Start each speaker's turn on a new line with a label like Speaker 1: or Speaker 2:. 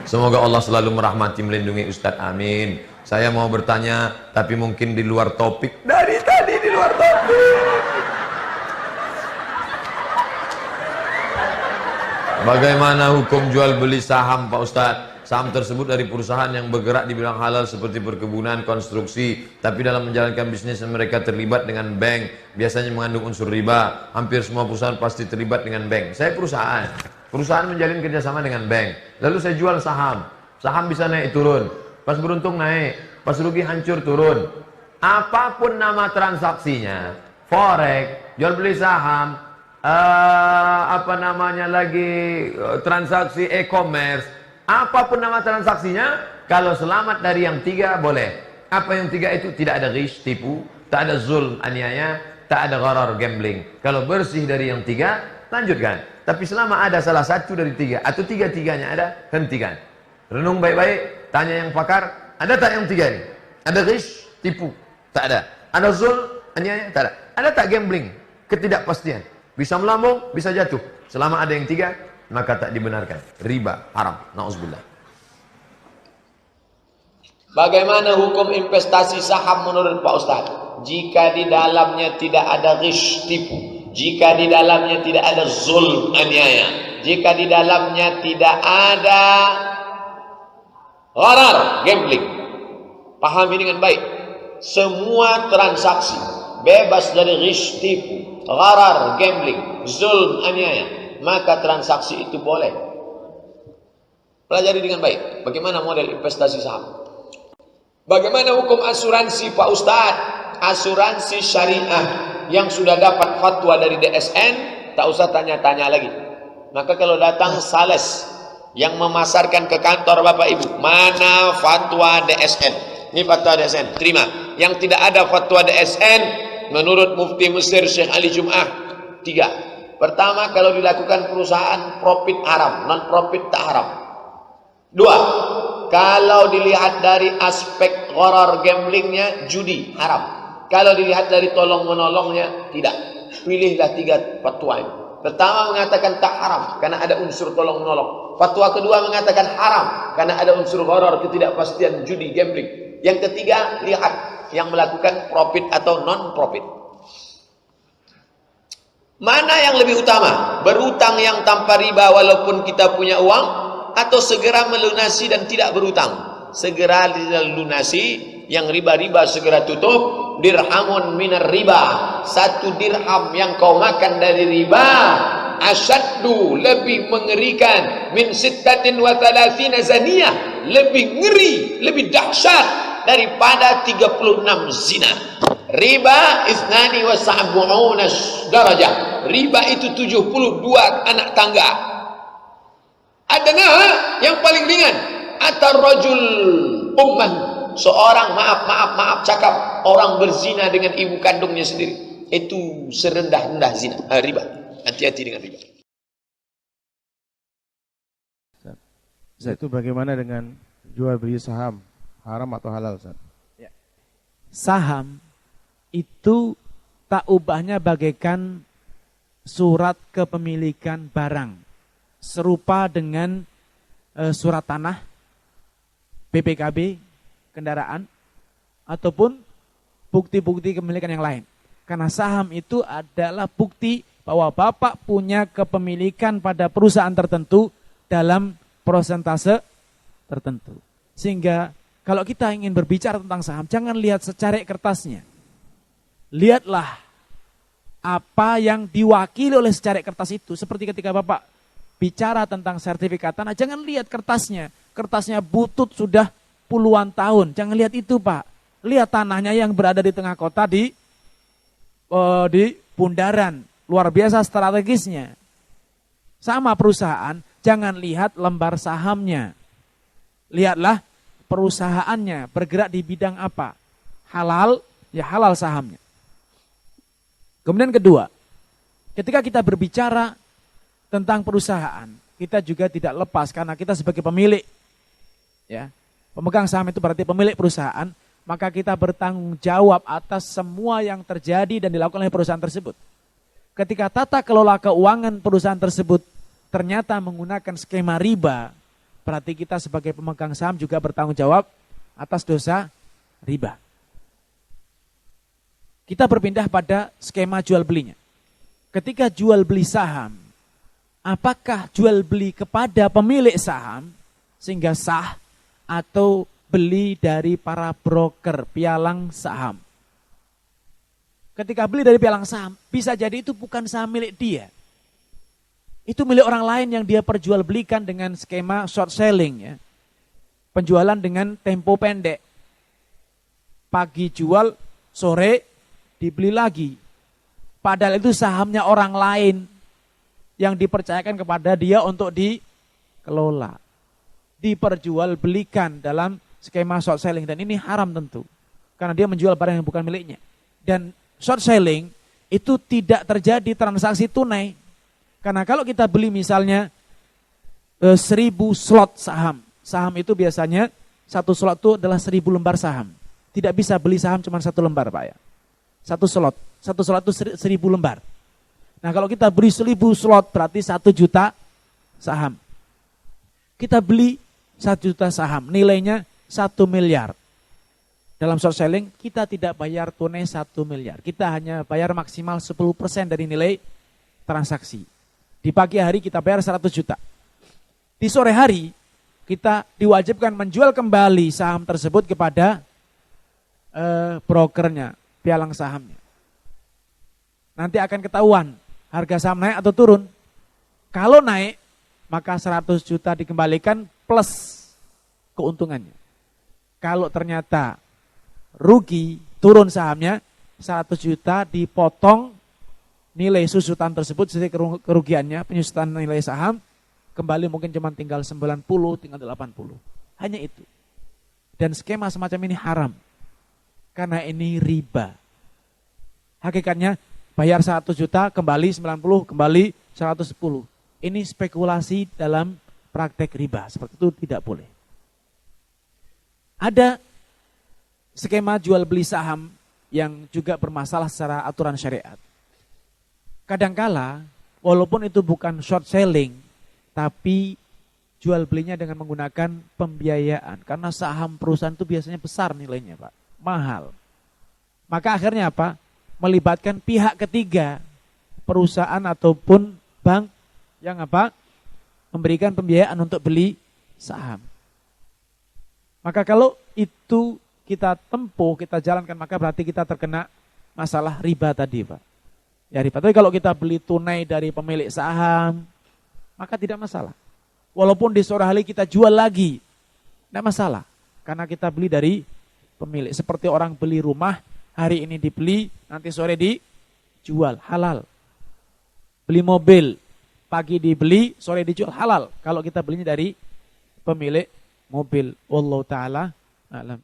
Speaker 1: Semoga Allah selalu merahmati, melindungi Ustadz, amin. Saya mau bertanya, tapi mungkin di luar topik. Dari tadi di luar topik. Bagaimana hukum jual beli saham Pak Ustadz? Saham tersebut dari perusahaan yang bergerak di bidang halal seperti perkebunan, konstruksi, tapi dalam menjalankan bisnis mereka terlibat dengan bank, biasanya mengandung unsur riba. Hampir semua perusahaan pasti terlibat dengan bank. Saya perusahaan menjalin kerjasama dengan bank. Lalu saya jual saham, saham bisa naik turun, pas beruntung naik, pas rugi hancur turun. Apapun nama transaksinya, forex, jual beli saham, transaksi e-commerce, apapun nama transaksinya, kalau selamat dari yang tiga boleh. Apa yang tiga itu? Tidak ada ghish, tipu, tak ada zulm, aniaya, tak ada gharar, gambling. Kalau bersih dari yang tiga, lanjutkan. Tapi selama ada salah satu dari tiga atau tiga-tiganya ada, hentikan. Renung baik-baik, tanya yang pakar, ada tak yang tiga ini? Ada ghish, tipu? Tak ada. Ada zulm, aniaya? Tak ada. Ada tak gambling? Ketidakpastian. Bisa melambung, bisa jatuh. Selama ada yang tiga, maka tak dibenarkan. Riba, haram. Na'udzubillah.
Speaker 2: Bagaimana hukum investasi saham menurut Pak Ustadz? Jika di dalamnya tidak ada ghish, tipu, jika di dalamnya tidak ada zulm, aniaya, jika di dalamnya tidak ada gharar, gambling. Pahami dengan baik. Semua transaksi bebas dari ghish, tipu, gharar, gambling, zulm, aniaya, maka transaksi itu boleh. Pelajari dengan baik bagaimana model investasi saham. Bagaimana hukum asuransi Pak Ustadz? Asuransi syariah yang sudah dapat fatwa dari DSN, tak usah tanya-tanya lagi. Maka kalau datang sales yang memasarkan ke kantor Bapak Ibu, mana fatwa DSN? Ini fatwa DSN, terima. Yang tidak ada fatwa DSN, menurut Mufti Mesir Syekh Ali Jum'ah, 3. Pertama, kalau dilakukan perusahaan profit haram, non profit tak haram. 2. Kalau dilihat dari aspek gharar gamblingnya, judi haram. Kalau dilihat dari tolong menolongnya, tidak. Pilihlah 3 fatwa ini. Pertama mengatakan tak haram karena ada unsur tolong menolong. Fatwa kedua mengatakan haram karena ada unsur gharar, ketidakpastian, judi, gambling. Yang ketiga, lihat yang melakukan profit atau non profit. Mana yang lebih utama? Berutang yang tanpa riba walaupun kita punya uang, atau segera melunasi dan tidak berutang? Segera lunasi, yang riba-riba segera tutup. Dirhamun minar riba, 1 dirham yang kau makan dari riba, asyaddu, lebih mengerikan, min sittatin wa thalathina zaniyah, lebih ngeri, lebih dahsyat daripada 36 zina. Riba isnani wa sa'bu'una darajah. Riba itu 72 anak tangga. Adana yang paling ringan, atar rajul umman, seorang maaf cakap orang berzina dengan ibu kandungnya sendiri, itu serendah-rendah zina, riba. Hati-hati dengan riba.
Speaker 3: Itu bagaimana dengan jual beli saham, haram atau halal, Ustaz?
Speaker 4: Ya. Saham itu tak ubahnya bagaikan surat kepemilikan barang, serupa dengan surat tanah, BPKB, kendaraan, ataupun bukti-bukti kepemilikan yang lain. Karena saham itu adalah bukti bahwa Bapak punya kepemilikan pada perusahaan tertentu dalam persentase tertentu. Sehingga kalau kita ingin berbicara tentang saham, jangan lihat secari kertasnya. Lihatlah apa yang diwakili oleh secari kertas itu. Seperti ketika Bapak bicara tentang sertifikat tanah, jangan lihat kertasnya. Kertasnya butut sudah puluhan tahun. Jangan lihat itu, Pak. Lihat tanahnya yang berada di tengah kota di bundaran. Luar biasa strategisnya. Sama perusahaan, jangan lihat lembar sahamnya. Lihatlah perusahaannya bergerak di bidang apa. Halal, ya halal sahamnya. Kemudian kedua, ketika kita berbicara tentang perusahaan, kita juga tidak lepas karena kita sebagai pemilik, ya, pemegang saham itu berarti pemilik perusahaan, maka kita bertanggung jawab atas semua yang terjadi dan dilakukan oleh perusahaan tersebut. Ketika tata kelola keuangan perusahaan tersebut ternyata menggunakan skema riba, berarti kita sebagai pemegang saham juga bertanggung jawab atas dosa riba. Kita berpindah pada skema jual belinya. Ketika jual beli saham, apakah jual beli kepada pemilik saham sehingga sah, atau beli dari para broker pialang saham? Ketika beli dari pialang saham, bisa jadi itu bukan saham milik dia. Itu milik orang lain yang dia perjualbelikan dengan skema short selling, ya. Penjualan dengan tempo pendek. Pagi jual, sore dibeli lagi. Padahal itu sahamnya orang lain yang dipercayakan kepada dia untuk dikelola. Diperjualbelikan dalam skema short selling, dan ini haram tentu. Karena dia menjual barang yang bukan miliknya. Dan short selling itu tidak terjadi transaksi tunai. Karena kalau kita beli misalnya 1000 slot saham. Saham itu biasanya satu slot itu adalah 1000 lembar saham. Tidak bisa beli saham cuma 1 lembar, Pak, ya. Satu slot itu 1000 lembar. Nah, kalau kita beli 1000 slot berarti 1 juta saham. Kita beli 1 juta saham, nilainya 1 miliar. Dalam short selling kita tidak bayar tunai 1 miliar. Kita hanya bayar maksimal 10% dari nilai transaksi. Di pagi hari kita bayar 100 juta. Di sore hari kita diwajibkan menjual kembali saham tersebut kepada brokernya, pialang sahamnya. Nanti akan ketahuan harga saham naik atau turun. Kalau naik, maka 100 juta dikembalikan plus keuntungannya. Kalau ternyata rugi, turun sahamnya, 100 juta dipotong nilai susutan tersebut, jadi kerugiannya, penyusutan nilai saham, kembali mungkin cuma tinggal 90, tinggal 80. Hanya itu. Dan skema semacam ini haram. Karena ini riba. Hakikatnya bayar 100 juta, kembali 90, kembali 110. Ini spekulasi dalam praktek riba. Seperti itu tidak boleh. Ada skema jual beli saham yang juga bermasalah secara aturan syariat. Kadangkala, walaupun itu bukan short selling, tapi jual belinya dengan menggunakan pembiayaan. Karena saham perusahaan itu biasanya besar nilainya, Pak. Mahal. Maka akhirnya apa? Melibatkan pihak ketiga, perusahaan ataupun bank yang apa? Memberikan pembiayaan untuk beli saham. Maka kalau itu kita tempuh, kita jalankan, maka berarti kita terkena masalah riba tadi, Pak. Ya riba. Tapi kalau kita beli tunai dari pemilik saham, maka tidak masalah. Walaupun di sore hari kita jual lagi, tidak masalah. Karena kita beli dari pemilik. Seperti orang beli rumah, hari ini dibeli, nanti sore dijual, halal. Beli mobil, pagi dibeli, sore dijual, halal. Kalau kita belinya dari pemilik mobil. Wallahu ta'ala a'lam.